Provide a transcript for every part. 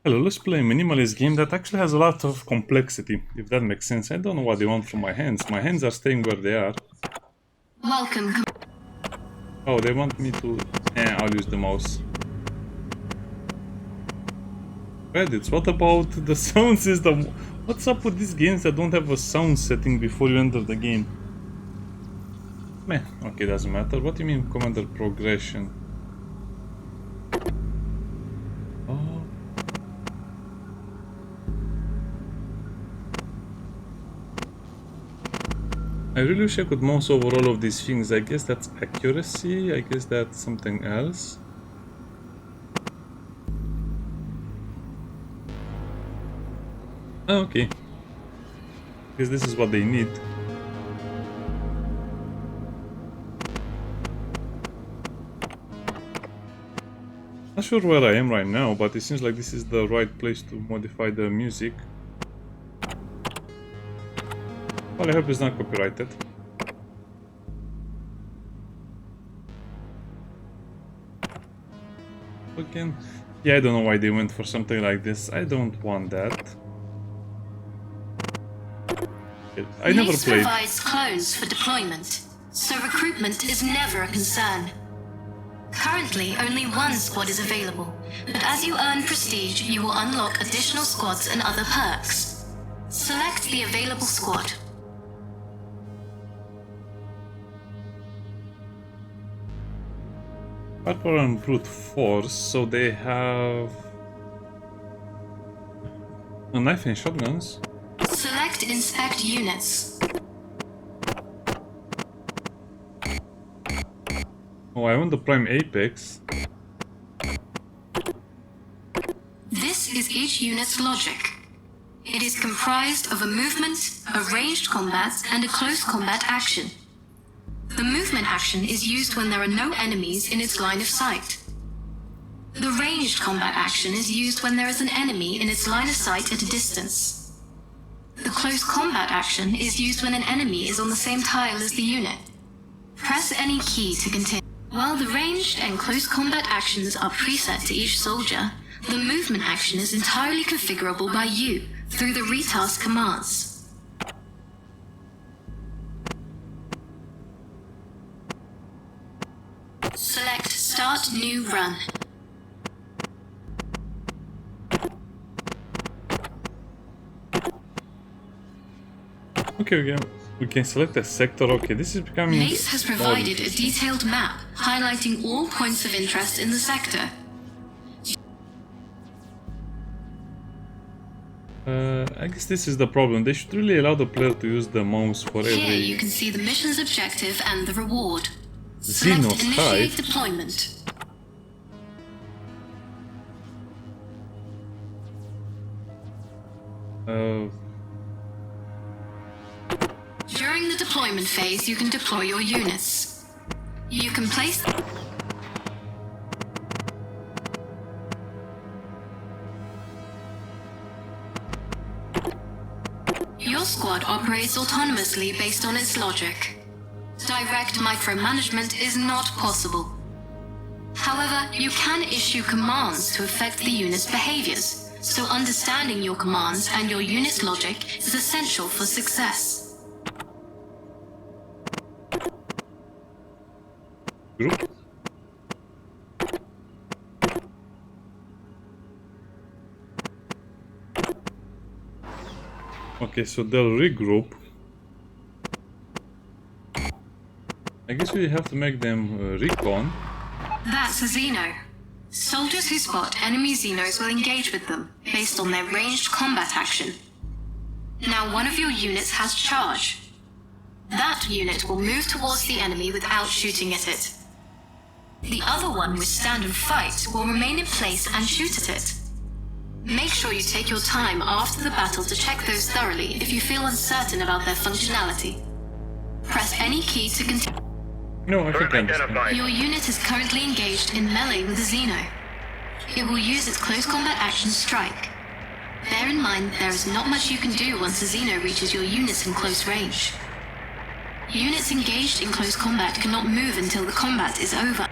Hello, let's play a minimalist game that actually has a lot of complexity, if that makes sense. I don't know what they want from my hands. My hands are staying where they are. Welcome. Oh, they want me to... I'll use the mouse. Credits, what about the sound system? What's up with these games that don't have a sound setting before you enter the game? Meh, okay, doesn't matter. What do you mean commander progression? Oh. I really wish I could mouse over all of these things. I guess that's accuracy. I guess that's something else. Oh, okay. Because this is what they need. Not sure where I am right now, but it seems like this is the right place to modify the music. Well, I hope it's not copyrighted. Again, yeah, I don't know why they went for something like this. I don't want that. I never Mace played. provides clones for deployment, so recruitment is never a concern. Currently, only one squad is available, but as you earn prestige, you will unlock additional squads and other perks. Select the available squad. Hardcore and brute force, so they have a knife and shotguns. Select inspect units. Oh, I want the prime apex. This is each unit's logic. It is comprised of a movement, a ranged combat, and a close combat action. The movement action is used when there are no enemies in its line of sight. The ranged combat action is used when there is an enemy in its line of sight at a distance. The close combat action is used when an enemy is on the same tile as the unit. Press any key to continue. While the ranged and close combat actions are preset to each soldier, the movement action is entirely configurable by you through the retask commands. Select Start New Run. Okay, we can select a sector. Okay, this is becoming... Mace has provided a detailed map highlighting all points of interest in the sector. I guess this is the problem. They should really allow the player to use the mouse for every... Here you can see the mission's objective and the reward. Xenopurge. Select Initiate Deployment. During the deployment phase, you can deploy your units. You can place... Your squad operates autonomously based on its logic. Direct micromanagement is not possible. However, you can issue commands to affect the unit's behaviors, so understanding your commands and your unit's logic is essential for success. Group. Okay, so they'll regroup. I guess we have to make them recon. That's a Xeno. Soldiers who spot enemy Xenos will engage with them, based on their ranged combat action. Now one of your units has charge. That unit will move towards the enemy without shooting at it. The other one with stand and fight will remain in place and shoot at it. Make sure you take your time after the battle to check those thoroughly if you feel uncertain about their functionality. Press any key to continue. No, I think I understand. Your unit is currently engaged in melee with a Xeno. It will use its close combat action strike. Bear in mind there is not much you can do once a Xeno reaches your units in close range. Units engaged in close combat cannot move until the combat is over.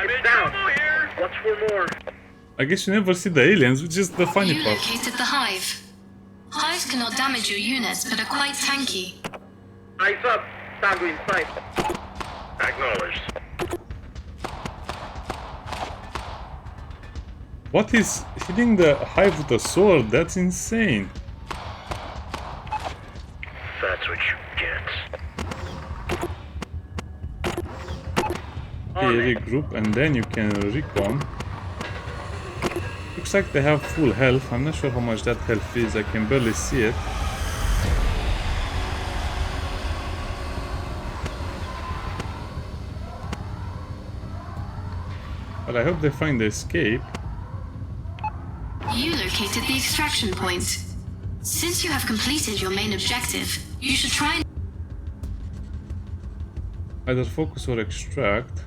It's down. Watch for more. I guess you never see the aliens, which is the funny You part. located the hive. Hives cannot damage your units, but are quite tanky. Eyes up. Tango in sight. Acknowledged. What is hitting the hive with a sword? That's insane. That's what you get. Okay, regroup and then you can recon. Looks like they have full health. I'm not sure how much that health is. I can barely see it. But I hope they find the escape. You located the extraction point. Since you have completed your main objective, you should try and Either focus or extract.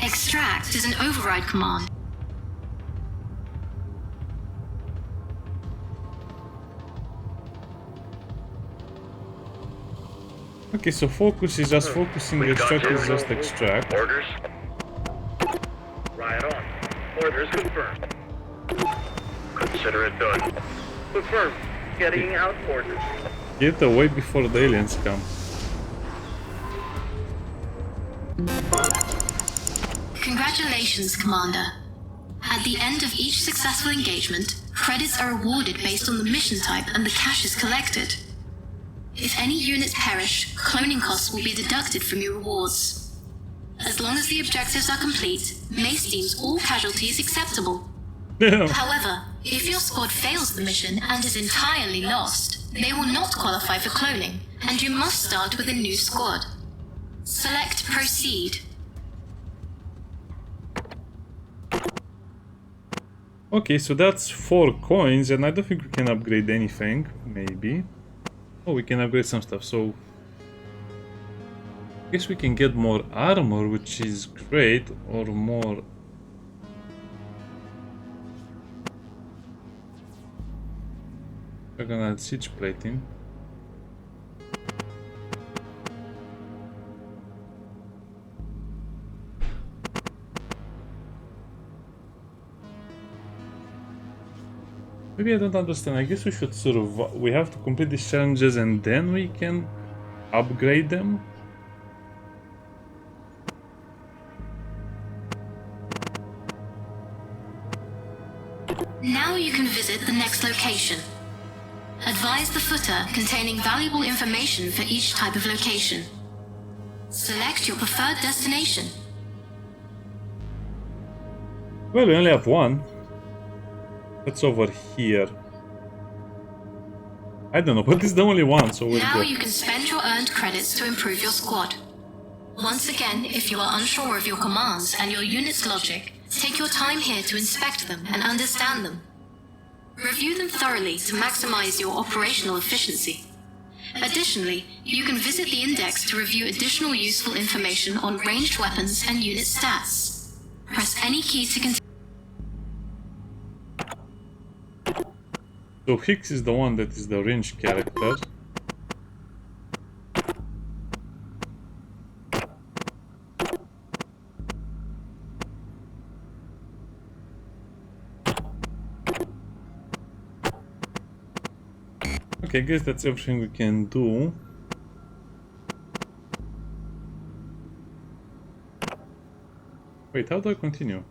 extract is an override command. Okay, so focus is just focusing, extract is just extract. Orders? Right on. Orders confirmed. Consider it done. Confirmed. Getting out orders. Get away before the aliens come. Congratulations, Commander. At the end of each successful engagement, credits are awarded based on the mission type and the caches collected. If any units perish, cloning costs will be deducted from your rewards. As long as the objectives are complete, Mace deems all casualties acceptable. However, if your squad fails the mission and is entirely lost, they will not qualify for cloning, and you must start with a new squad. Select Proceed. Okay, so that's 4 coins, and I don't think we can upgrade anything. Maybe. Oh, we can upgrade some stuff, so... I guess we can get more armor, which is great, or more... We're gonna add siege plating. Maybe I don't understand. I guess we should we have to complete these challenges and then we can upgrade them. Now you can visit the next location. Advise the footer containing valuable information for each type of location. Select your preferred destination. Well, we only have one. That's over here. I don't know, but it's the only one, so we'll Now go. you can spend your earned credits to improve your squad. Once again, if you are unsure of your commands and your unit's logic, take your time here to inspect them and understand them. Review them thoroughly to maximize your operational efficiency. Additionally, you can visit the index to review additional useful information on ranged weapons and unit stats. Press any key to continue. So Hicks is the one that is the ranged character. Okay, I guess that's everything we can do. Wait, how do I continue?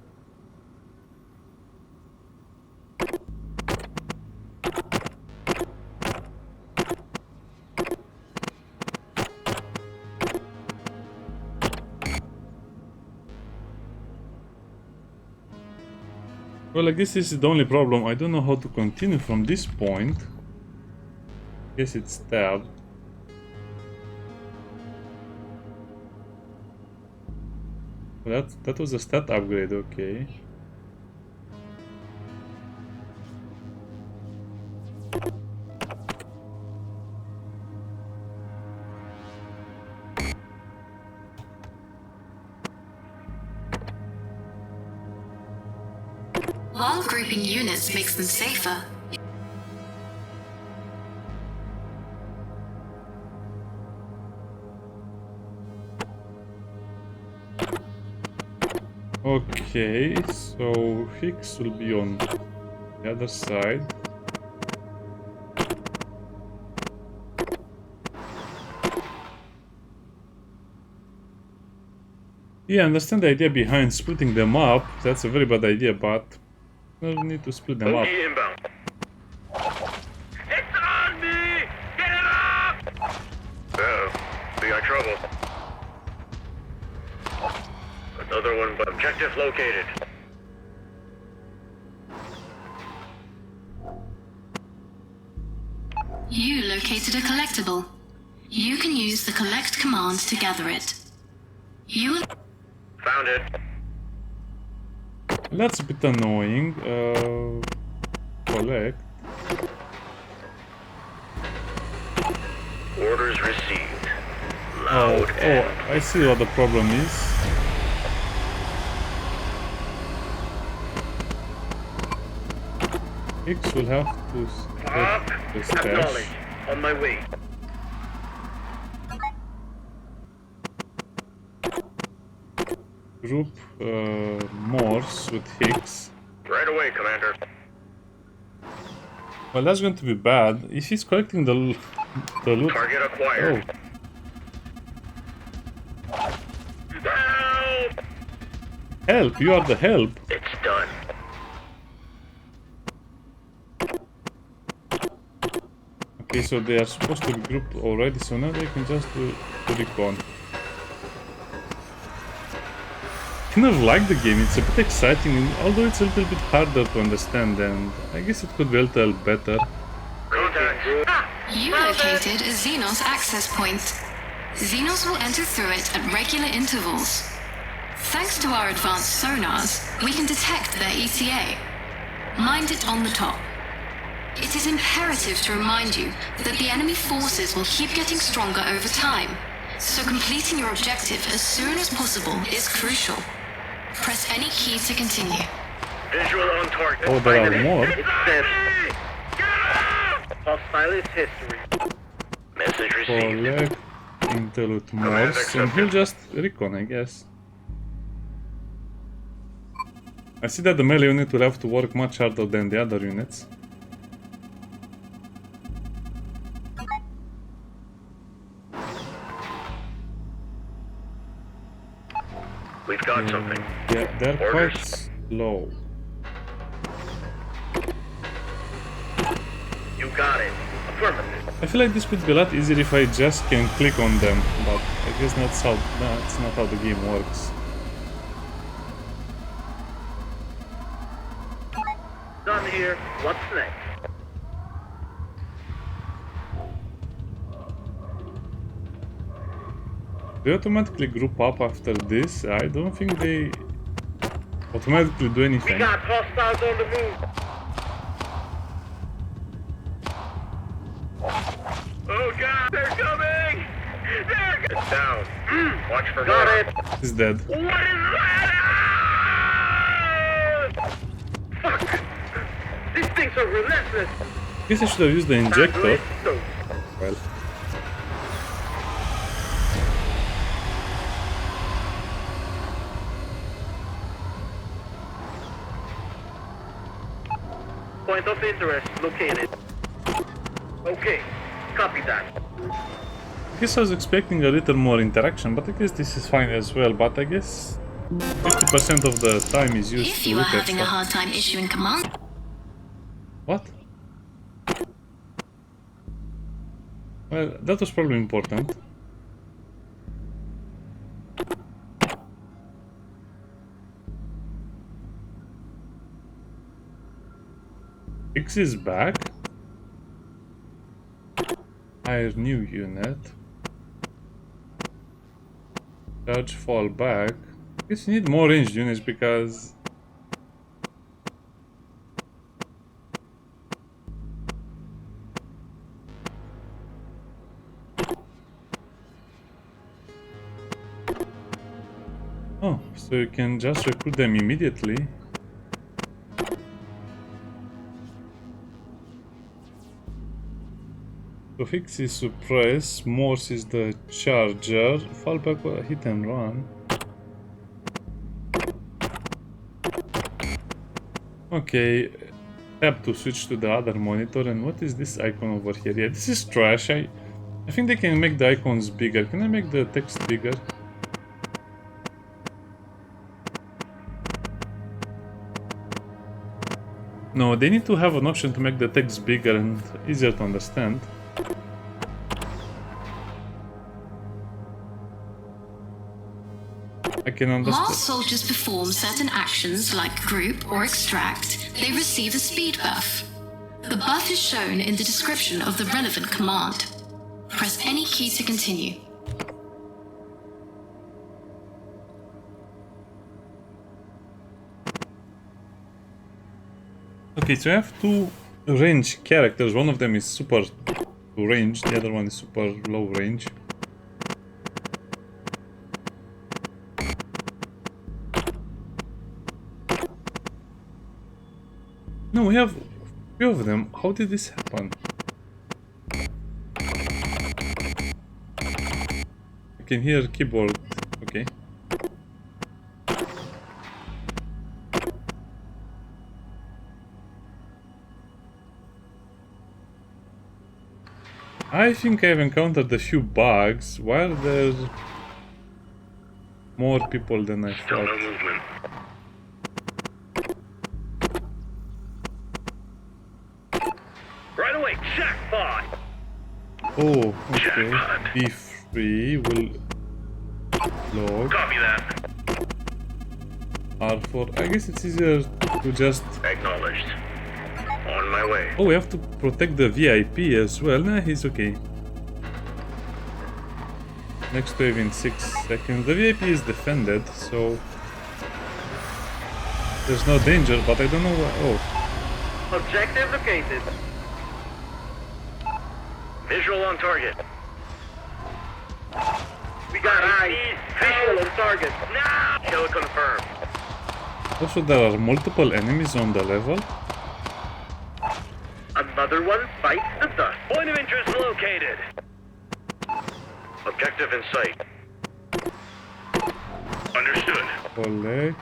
Well, I guess this is the only problem. I don't know how to continue from this point. I guess it's tab. That was a stat upgrade, okay. While grouping units makes them safer, Okay, so Higgs will be on the other side. Yeah, I understand the idea behind splitting them up. That's a very bad idea, but we need to split them up. Bogey inbound. It's on me! Get it up! Uh-oh. We got trouble. Another one, but objective located. You located a collectible. You can use the collect command to gather it. You will... Found it. That's a bit annoying. Collect. Orders received. Oh, Loud and I see what the problem is. X will have to up. set the Acknowledge. stash. On my way. Group Morse with Higgs. Right away, Commander. Well, that's going to be bad. If he's collecting the loot... Target acquired. Oh. Help! Help! You are the help! It's done. Okay, so they are supposed to be grouped already, so now they can just do recon. I kind of like the game, it's a bit exciting, although it's a little bit harder to understand, and I guess it could be a little better. Contact. You located a Xenos access point. Xenos will enter through it at regular intervals. Thanks to our advanced sonars, we can detect their ETA. Mind it on the top. It is imperative to remind you that the enemy forces will keep getting stronger over time, so completing your objective as soon as possible is crucial. Press any key to continue. Visual on target. Oh, there are more. It says, hostile is history. Message received. Collect intel with Morse, and he'll just recon, I guess. I see that the melee unit will have to work much harder than the other units. We've got something. Yeah, they're Orders. quite slow. You got it. Affirmative. I feel like this would be a lot easier if I just can click on them, but I guess that's not how the game works. Done here. What's next? They automatically group up after this. I don't think they automatically do We anything. got hostiles on the move. Oh God, they're coming! They're down. Watch for got it. He's dead. What is that? Fuck! These things are relentless. Guess I should have used the injector. So, Well, point of interest located. Okay, copy that. I guess I was expecting a little more interaction, but I guess this is fine as well. But I guess 50% of the time is used If to you are look at having a stuff. hard time issuing command, What? Well, that was probably important. X is back. Hire new unit. Charge fall back. I guess you need more ranged units because oh, so you can just recruit them immediately. So Fix is suppress, Morse is the charger, fallback hit and run. Okay, tap to switch to the other monitor, and what is this icon over here? Yeah, this is trash. I think they can make the icons bigger. Can I make the text bigger? No, they need to have an option to make the text bigger and easier to understand. I can understand. While soldiers perform certain actions like group or extract, they receive a speed buff. The buff is shown in the description of the relevant command. Press any key to continue. Okay, so I have two range characters. One of them is super range, the other one is super low range. No, we have few of them. How did this happen? I can hear keyboard. Okay. I think I've encountered a few bugs. Why are there more people than I Still no thought? movement. Right away, jackpot! Oh, okay. B3 will log Copy that. R4. I guess it's easier to just... Acknowledged. On my way. Oh, we have to protect the VIP as well. Nah, he's okay. Next wave in 6 seconds. The VIP is defended, so... there's no danger, but I don't know what... Oh. Objective located. Visual on target. We got eyes. Visual on target. Now! Kill confirmed. Also, there are multiple enemies on the level. Another one bites the dust. Point of interest located. Objective in sight. Understood. Collect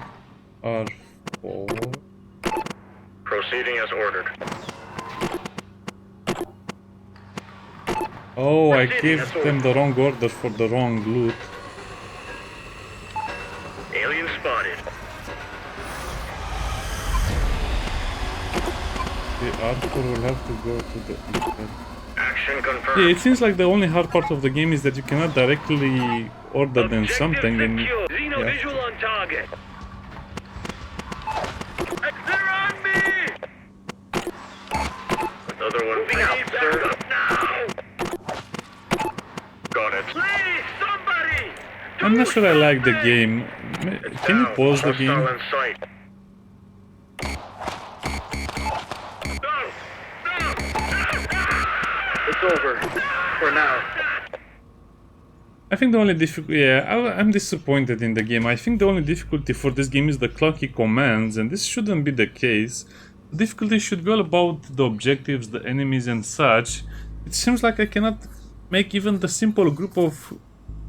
R4. Proceeding as ordered. Oh, I Proceeding gave as them the wrong order for the wrong loot. Alien spotted. The R4 will have to go to the... Action confirmed. Yeah, it seems like the only hard part of the game is that you cannot directly order them something and... Xeno yeah. visual on target. They're on me! Another one moving out, sir. Now! Got it. Please, somebody! I'm not sure I like the game. Can you pause the game? Hostile in sight. It's over. For now. I think the only difficulty... yeah, I'm disappointed in the game. I think the only difficulty for this game is the clunky commands, and this shouldn't be the case. The difficulty should be all about the objectives, the enemies and such. It seems like I cannot make even the simple group of...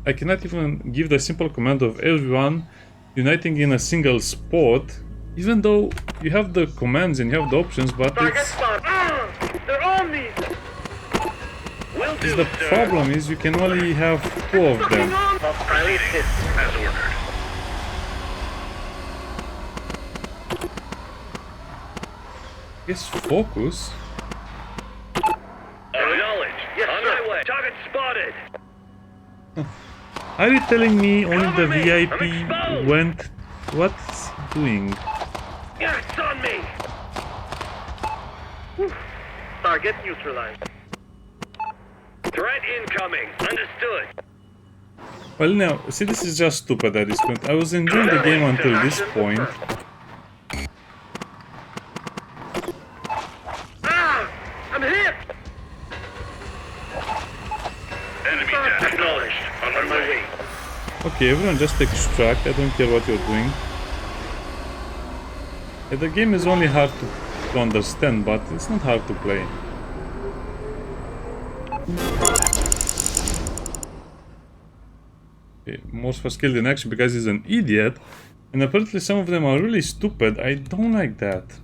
I cannot even give the simple command of everyone uniting in a single spot, even though you have the commands and you have the options, but Target it's... spot. They're on me. Will do, the sir. problem is you can only have 2 of them. Proceeding as ordered. Guess focus. Acknowledged. Yes, on my way. Target spotted. Are you telling me only the Cover me. VIP I'm exposed. went... What's he doing? Yes, on me. Target neutralized. Threat incoming. Understood. Well, now, see, this is just stupid at this point. I was enjoying the game until this point. Ah! I'm hit! Enemy acknowledged. On my way. Okay, everyone just extract. I don't care what you're doing. Yeah, the game is only hard to understand, but it's not hard to play. Okay, most for skilled in action because he's an idiot. And apparently some of them are really stupid. I don't like that.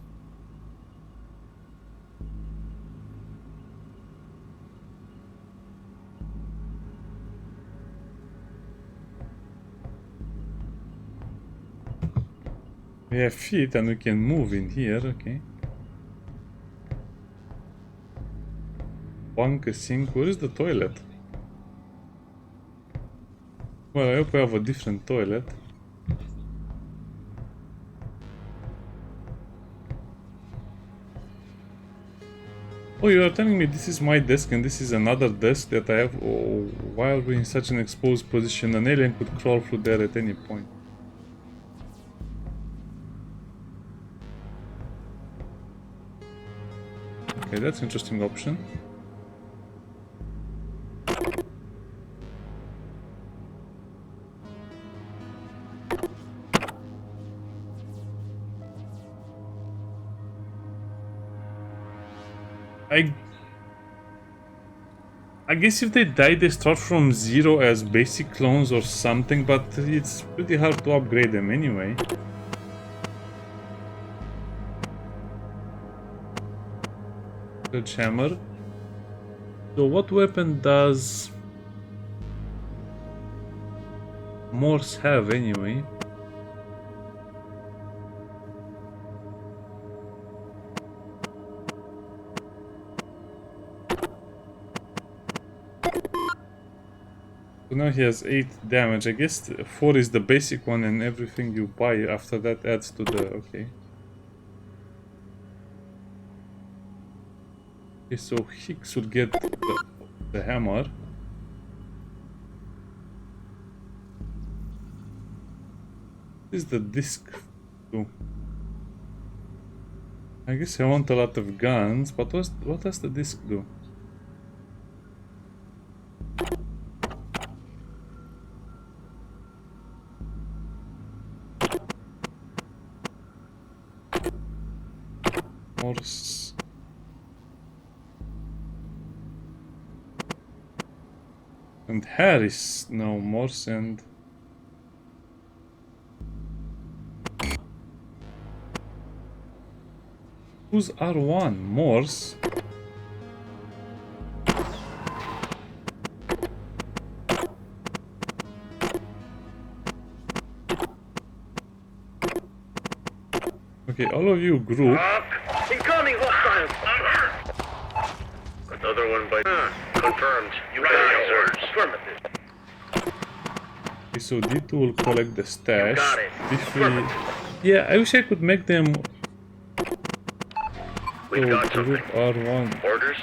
We have feet and we can move in here, okay. Bunk, a sink, where is the toilet? Well, I hope we have a different toilet. Oh, you are telling me this is my desk and this is another desk that I have? Oh, why are we in such an exposed position? An alien could crawl through there at any point. Okay, that's an interesting option. I guess if they die, they start from zero as basic clones or something, but it's pretty hard to upgrade them anyway. Sledgehammer. So what weapon does Morse have anyway? So now he has 8 damage. I guess 4 is the basic one and everything you buy after that adds to the... okay. Okay, so Hicks would get the hammer. What is the disc do? I guess I want a lot of guns, but what does the disc do? Morse. And Harris, no, Morse and... Who's R1? Morse? Okay, all of you group. Incoming hostiles! Another one by... confirmed. You got it, affirmative. Okay, so D2 will collect the stash. Got it. D3... Yeah, I wish I could make them... We've got group something. R1 Orders?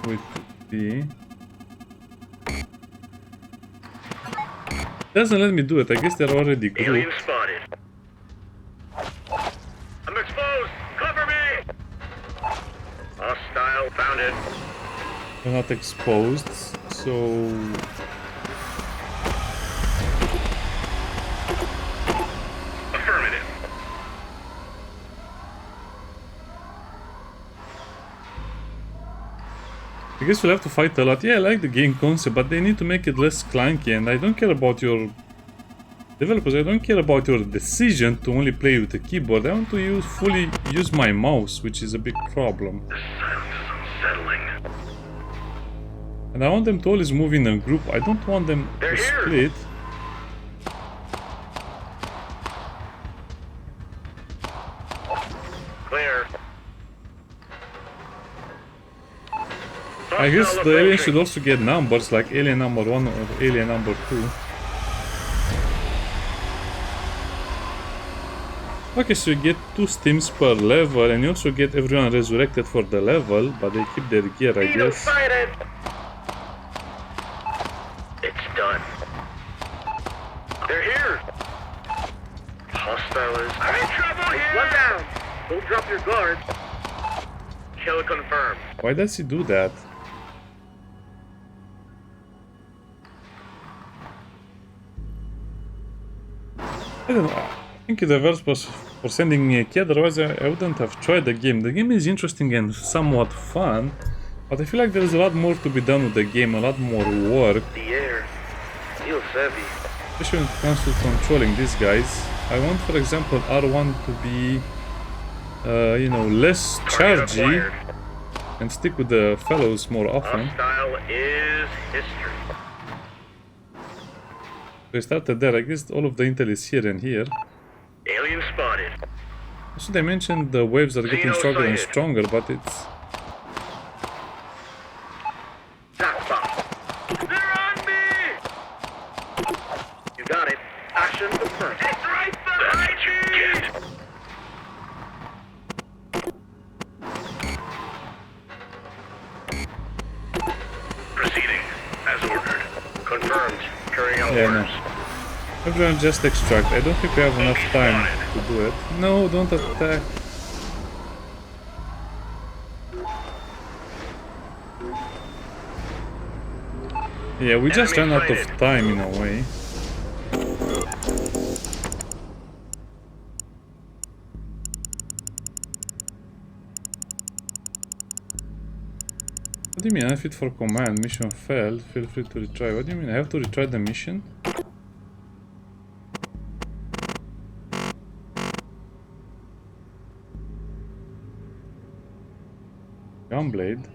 with D. Doesn't let me do it. I guess they're already grouped. Alien spotted. I'm exposed! Cover me! Hostile found it. They're not exposed, so... Affirmative. I guess we'll have to fight a lot. Yeah, I like the game concept, but they need to make it less clunky, and I don't care about your... Developers, I don't care about your decision to only play with the keyboard. I want to fully use my mouse, which is a big problem. The silence is unsettling. And I want them to always move in a group. I don't want them They're to here. split. Clear. I guess Hostile the alien approaching. should also get numbers, like alien number 1 or alien number 2. Okay, so you get 2 stims per level, and you also get everyone resurrected for the level, but they keep their gear, I Beetle guess. sighted. It's done. They're here. Hostile is... I'm in trouble here! One down. Don't drop your guard. Kill confirmed. Why does he do that? I don't know. Thank you, developers, for sending me a key. Otherwise, I wouldn't have tried the game. The game is interesting and somewhat fun, but I feel like there's a lot more to be done with the game, a lot more work. The air feels heavy. Especially when it comes to controlling these guys. I want, for example, R1 to be, you know, less Target chargy acquired. and stick with the fellows more often. Hostile is history. So I started there. I guess all of the intel is here and here. Alien Alien spotted. So they mentioned the waves are getting Xeno stronger and sighted. stronger, but it's... Jackpot. They're on me! You got it. Action confirmed. It's right behind you! Proceeding as ordered. Confirmed. Carrying out Yeah, no. orders. Everyone just extract. I don't think we have enough time to do it. No, don't attack. Yeah, we just ran out of time in a way. What do you mean? Unfit for command. Mission failed. Feel free to retry. What do you mean? I have to retry the mission? Gunblade.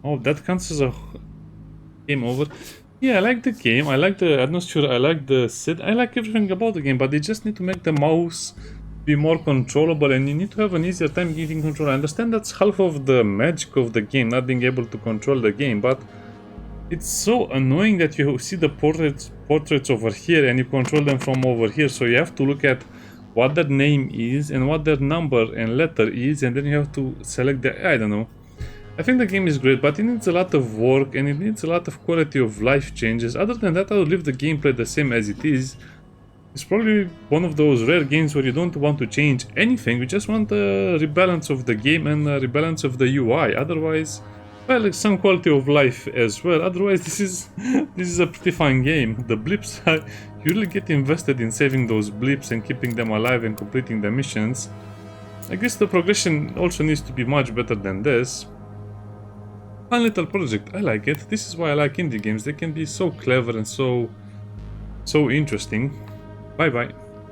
Oh, that counts as a game over. Yeah, I like the game. I like the atmosphere. I like the set. I like everything about the game, but they just need to make the mouse be more controllable, and you need to have an easier time getting control. I understand that's half of the magic of the game, not being able to control the game, but it's so annoying that you see the portraits over here and you control them from over here, so you have to look at what their name is and what their number and letter is, and then you have to select the... I don't know. I think the game is great, but it needs a lot of work and it needs a lot of quality of life changes. Other than that, I will leave the gameplay the same as it is. It's probably one of those rare games where you don't want to change anything, you just want a rebalance of the game and a rebalance of the UI. Otherwise, well, some quality of life as well. Otherwise, this is a pretty fun game. The blips, you really get invested in saving those blips and keeping them alive and completing the missions. I guess the progression also needs to be much better than this. Fun little project, I like it. This is why I like indie games. They can be so clever and so interesting. Bye bye.